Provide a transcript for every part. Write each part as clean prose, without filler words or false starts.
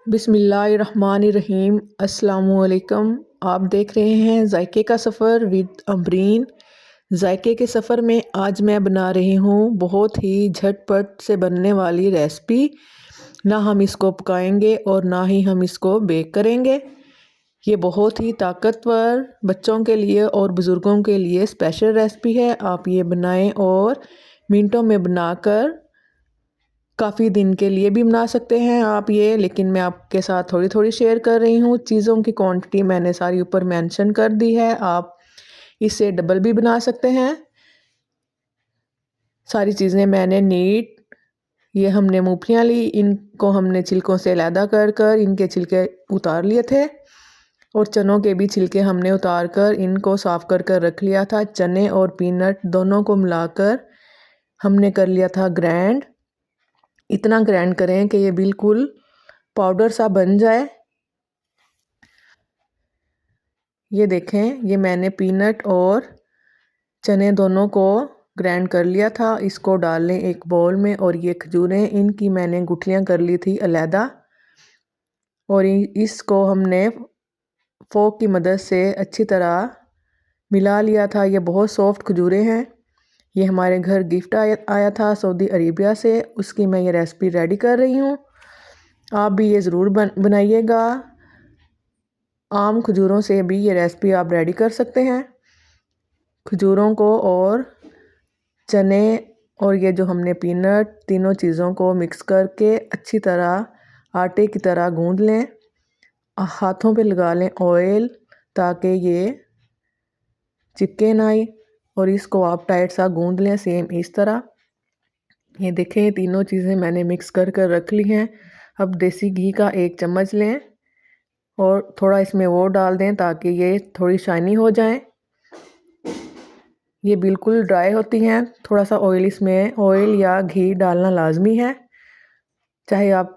बिस्मिल्लाहिर्रहमानिर्रहीम। अस्सलामुअलैकुम। आप देख रहे हैं जायके का सफ़र विद अमरीन। जायके के सफ़र में आज मैं बना रही हूँ बहुत ही झटपट से बनने वाली रेसिपी। ना हम इसको पकाएंगे और ना ही हम इसको बेक करेंगे। ये बहुत ही ताकतवर बच्चों के लिए और बुज़ुर्गों के लिए स्पेशल रेसिपी है। आप ये बनाएं और मिनटों में बनाकर काफ़ी दिन के लिए भी बना सकते हैं आप ये, लेकिन मैं आपके साथ थोड़ी थोड़ी शेयर कर रही हूँ। चीज़ों की क्वांटिटी मैंने सारी ऊपर मेंशन कर दी है, आप इससे डबल भी बना सकते हैं। सारी चीज़ें मैंने नीट, ये हमने मूंगफलियाँ ली, इनको हमने छिलकों से अलहदा कर कर इनके छिलके उतार लिए थे और चनों के भी छिलके हमने उतार कर इनको साफ़ कर कर रख लिया था। चने और पीनट दोनों को मिलाकर हमने कर लिया था ग्राइंड। इतना ग्राइंड करें कि ये बिल्कुल पाउडर सा बन जाए। ये देखें, ये मैंने पीनट और चने दोनों को ग्राइंड कर लिया था। इसको डाल लें एक बाउल में। और ये खजूरें, इनकी मैंने गुठलियाँ कर ली थी अलहदा और इसको हमने फोक की मदद से अच्छी तरह मिला लिया था। ये बहुत सॉफ्ट खजूरें हैं। ये हमारे घर गिफ्ट आया था सऊदी अरेबिया से, उसकी मैं ये रेसिपी रेडी कर रही हूँ। आप भी ये ज़रूर बनाइएगा। आम खजूरों से भी ये रेसिपी आप रेडी कर सकते हैं। खजूरों को और चने और ये जो हमने पीनट, तीनों चीज़ों को मिक्स करके अच्छी तरह आटे की तरह गूंद लें। हाथों पे लगा लें ऑयल ताकि ये चिपके ना आए और इसको आप टाइट सा गूंद लें सेम इस तरह। ये देखें, तीनों चीज़ें मैंने मिक्स कर कर रख ली हैं। अब देसी घी का 1 चम्मच लें और थोड़ा इसमें वो डाल दें ताकि ये थोड़ी शाइनी हो जाए। ये बिल्कुल ड्राई होती हैं। थोड़ा सा ऑयल, इसमें ऑयल या घी डालना लाजमी है। चाहे आप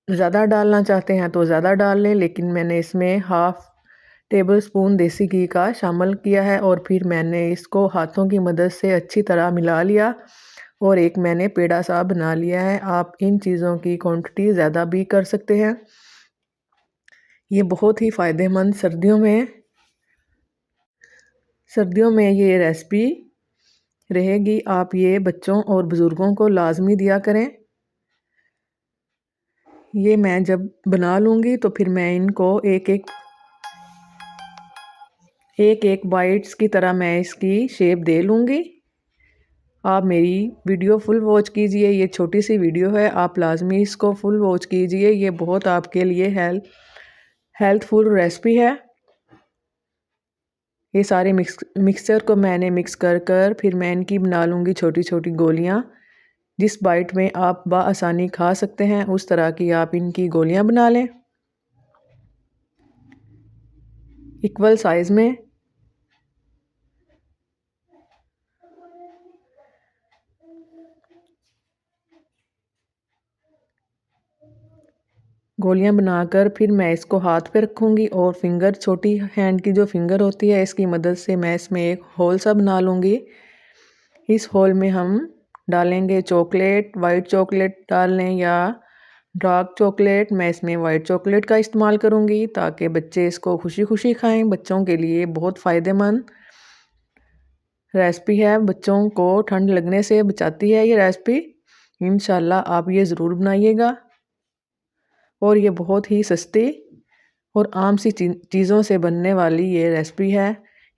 ज़्यादा डालना चाहते हैं तो ज़्यादा डाल लें, लेकिन मैंने इसमें हाफ़ टेबल स्पून देसी घी का शामिल किया है। और फिर मैंने इसको हाथों की मदद से अच्छी तरह मिला लिया और एक मैंने पेड़ा सा बना लिया है। आप इन चीज़ों की क्वांटिटी ज़्यादा भी कर सकते हैं। ये बहुत ही फ़ायदेमंद सर्दियों में ये रेसिपी रहेगी। आप ये बच्चों और बुज़ुर्गों को लाजमी दिया करें। ये मैं जब बना लूँगी तो फिर मैं इनको एक एक बाइट्स की तरह मैं इसकी शेप दे लूँगी। आप मेरी वीडियो फुल वॉच कीजिए। ये छोटी सी वीडियो है, आप लाजमी इसको फुल वॉच कीजिए। ये बहुत आपके लिए हेल्थफुल रेसिपी है। ये सारे मिक्सचर को मैंने मिक्स कर कर फिर मैं इनकी बना लूँगी छोटी छोटी गोलियाँ। जिस बाइट में आप बआसानी खा सकते हैं उस तरह की आप इनकी गोलियाँ बना लें इक्वल साइज़ में। गोलियां बनाकर फिर मैं इसको हाथ पे रखूँगी और फिंगर, छोटी हैंड की जो फिंगर होती है, इसकी मदद से मैं इसमें एक होल सा बना लूँगी। इस होल में हम डालेंगे चॉकलेट, वाइट चॉकलेट डाल लें या डार्क चॉकलेट। मैं इसमें वाइट चॉकलेट का इस्तेमाल करूँगी ताकि बच्चे इसको खुशी खुशी खाएं। बच्चों के लिए बहुत फ़ायदेमंद रेसिपी है, बच्चों को ठंड लगने से बचाती है ये रेसिपी। इंशाल्लाह आप ये ज़रूर बनाइएगा। और ये बहुत ही सस्ती और आम सी चीज़ों से बनने वाली ये रेसिपी है।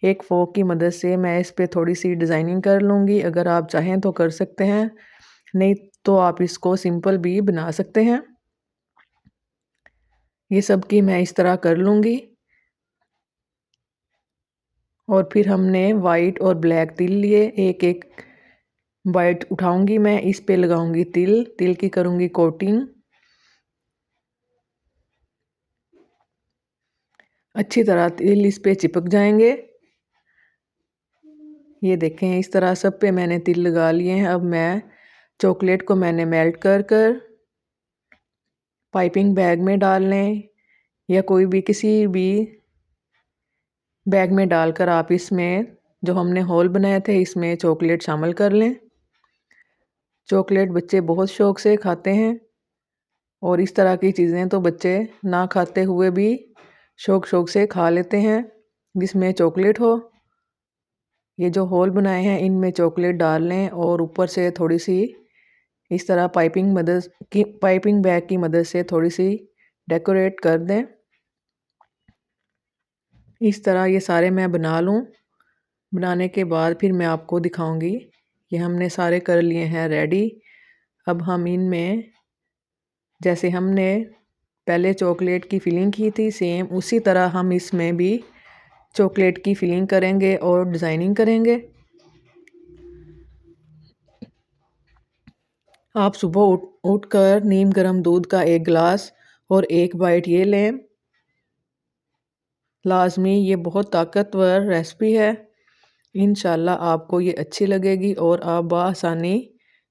एक फोक की मदद से मैं इस पे थोड़ी सी डिज़ाइनिंग कर लूँगी। अगर आप चाहें तो कर सकते हैं, नहीं तो आप इसको सिंपल भी बना सकते हैं। ये सब की मैं इस तरह कर लूँगी और फिर हमने वाइट और ब्लैक तिल लिए। एक एक बाइट उठाऊंगी मैं, इस पे लगाऊंगी तिल की करूँगी कोटिंग। अच्छी तरह तिल इस पे चिपक जाएंगे। ये देखें, इस तरह सब पे मैंने तिल लगा लिए हैं। अब मैं चॉकलेट को मैंने मेल्ट कर कर पाइपिंग बैग में डाल लें या कोई भी किसी भी बैग में डालकर आप इसमें जो हमने होल बनाए थे इसमें चॉकलेट शामिल कर लें। चॉकलेट बच्चे बहुत शौक से खाते हैं। और इस तरह की चीज़ें तो बच्चे ना खाते हुए भी शौक शौक से खा लेते हैं, जिसमें चॉकलेट हो। ये जो होल बनाए हैं इनमें चॉकलेट डाल लें और ऊपर से थोड़ी सी इस तरह पाइपिंग बैग की मदद से थोड़ी सी डेकोरेट कर दें। इस तरह ये सारे मैं बना लूँ। बनाने के बाद फिर मैं आपको दिखाऊंगी। ये हमने सारे कर लिए हैं रेडी। अब हम इनमें जैसे हमने पहले चॉकलेट की फिलिंग की थी सेम उसी तरह हम इसमें भी चॉकलेट की फिलिंग करेंगे और डिज़ाइनिंग करेंगे। आप सुबह उठकर नीम गर्म दूध का एक गिलास और एक बाइट ये लें। लाजमी ये बहुत ताकतवर रेसिपी है। इंशाल्लाह आपको ये अच्छी लगेगी और आप बआसानी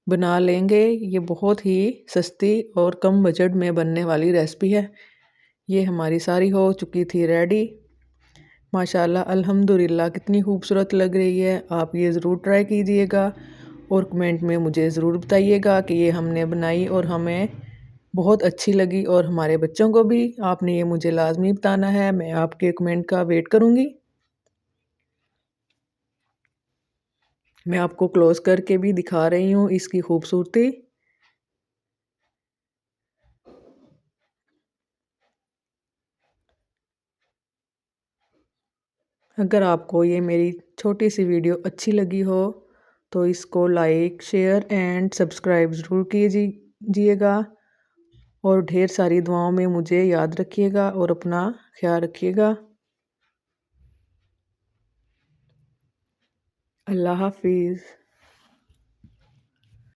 बना लेंगे। ये बहुत ही सस्ती और कम बजट में बनने वाली रेसिपी है। ये हमारी सारी हो चुकी थी रेडी। माशाल्लाह अल्हम्दुलिल्लाह कितनी खूबसूरत लग रही है। आप ये ज़रूर ट्राई कीजिएगा और कमेंट में मुझे ज़रूर बताइएगा कि ये हमने बनाई और हमें बहुत अच्छी लगी और हमारे बच्चों को भी। आपने ये मुझे लाजमी बताना है। मैं आपके कमेंट का वेट करूँगी। मैं आपको क्लोज करके भी दिखा रही हूँ इसकी खूबसूरती। अगर आपको ये मेरी छोटी सी वीडियो अच्छी लगी हो तो इसको लाइक शेयर एंड सब्सक्राइब ज़रूर कीजिएगा और ढेर सारी दुआओं में मुझे याद रखिएगा और अपना ख्याल रखिएगा। अल्लाह हाफिज़।